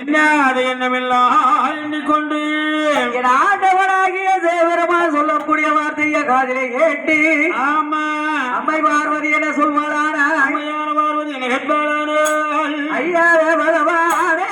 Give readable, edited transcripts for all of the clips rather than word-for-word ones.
அது என்னமெல்லாம் எண்ணிக்கொண்டு என் ஆண்டவனாகிய தேவரமா சொல்லக்கூடிய வார்த்தைய காதிலே கேட்டு ஆமா அம்மை பார்வதி என சொல்வாளான அம்மையான பார்வதி என கேட்பாளான ஐயாவே பகவானே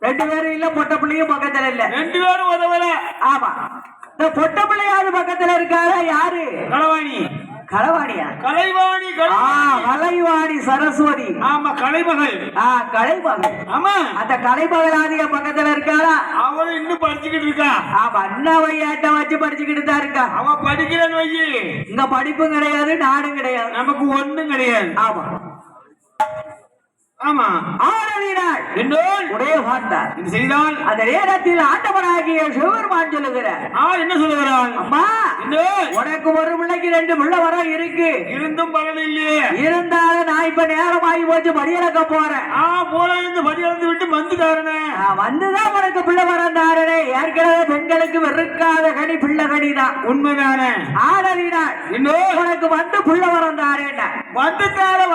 ரெண்டு பேரும் இல்ல பொட்ட பிள்ளையும் பக்கத்துல இல்ல ரெண்டு பேரும் உதவல ஆமா இந்த பொட்ட பிள்ளையாவது பக்கத்துல இருக்காரா யாரு களவாணி களவாணியா கலைவாணி கலைவாணி சரஸ்வதி ஆமா கலைமகள் கலைமகள் ஆமா அந்த கலைமகள் ஆதிக பக்கத்துல இருக்காளா அவளும் இன்னும் படிச்சுக்கிட்டு இருக்கா ஆமா அண்ணா வையாட்ட வச்சு படிச்சுக்கிட்டு தான் இருக்கா அவன் படிக்கிறேன்னு வையி இங்க படிப்பும் கிடையாது நாடும் கிடையாது நமக்கு ஒண்ணும் கிடையாது ஆமா ஆமா ஆனதினால் உடைய பார்த்தார் இது செய்தால் அந்த நேரத்தில் ஆண்டவனாகிய சிவபெருமான் சொல்லுகிறார் என்ன சொல்லுகிறான் அம்மா உனக்கு ஒரு பிள்ளைக்கு ரெண்டு பிள்ளை வர இருக்கு இருந்தும் பலன் இல்லையே இருந்தாலும் நான் இப்ப நேரம் ஆகி போச்சு படியலக்க போறேன் போல இருந்து படியலந்து விட்டு வந்துட்டாருனே வந்துதான் உனக்கு பிள்ளை வரந்தாரனே ஏற்கனவே பெண்களுக்கு வெறுக்காத கனி பிள்ளை கனிதான் உண்மைதானே ஆனதினால் உனக்கு வந்து பிள்ளை வரந்தாரேன்னா வந்துட்டாரன்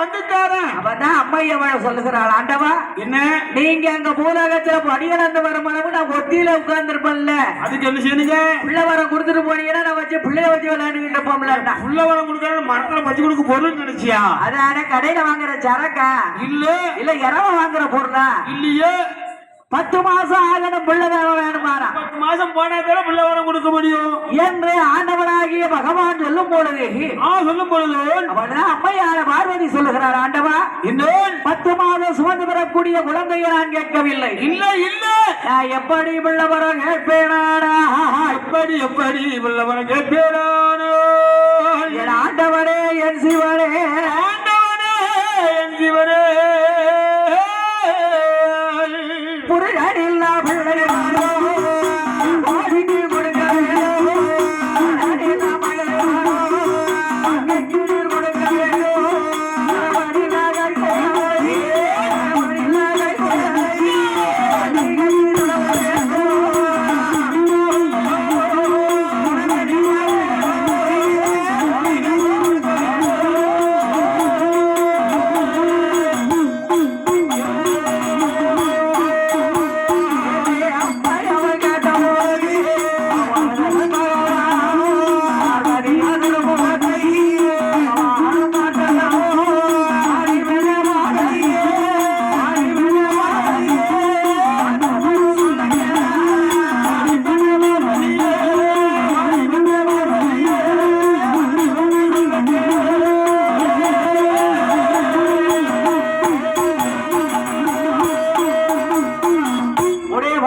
அப்பதான் அம்மையவள சொல்லுகிறாள் ஆண்டவா என்ன நீங்க அங்க பூலகத்துல படியலந்து வர மரபு நான் ஒட்டியில உட்கார்ந்து இருப்பேன்ல அதுக்கு என்ன செய்யுங்க பிள்ளை வரம் கொடுத்துட்டு போனீங்கன்னா நான் வச்சு பிள்ளைய வச்சு விளையாண்டுகிட்டு இருப்போம்ல புள்ள வரம் கொடுக்கற மரத்துல பச்சு கொடுக்க பொருள் நினைச்சியா அதான கடையில வாங்குற சரக்கா இல்ல இரவ வாங்குற பொருளா இல்லையே 10 மாசம் ஆகணும் பிள்ளை வேணுமாறா 10 மாசம் போனா தான் பிள்ளை வரம் கொடுக்க முடியும் என்று ஆண்டவனாகிய பகவான் சொல்லும் பொழுது சொல்லும் பொழுது அவர்தான் அம்மையான பார்வதி சொல்லுகிறார் ஆண்டவா இன்னும் 10 மாதம் சுமந்து பெறக்கூடிய குழந்தையை நான் கேட்கவில்லை இல்ல நான் எப்படி பிள்ளை வரம் கேட்பேனாடா எப்படி பிள்ளை வரம் கேட்பேனானோ என் ஆண்டவரே என் சிவனே புரிதலில் பிள்ளை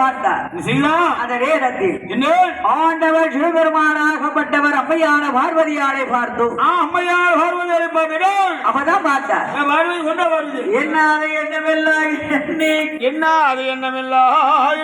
பார்த்தார். செய்யலாம் அந்த நேரத்தில் என்ன ஆண்டவர் சிவபெருமானாகப்பட்டவர் அம்மையான பார்வதியாரை பார்த்து அம்மையார் பார்வதியை பார்த்துட்டோம். அப்பதான் பார்த்தார். பார்வதி கொண்ட வருது என்ன அது என்னவெல்லாம் என்ன அது என்னமில்லை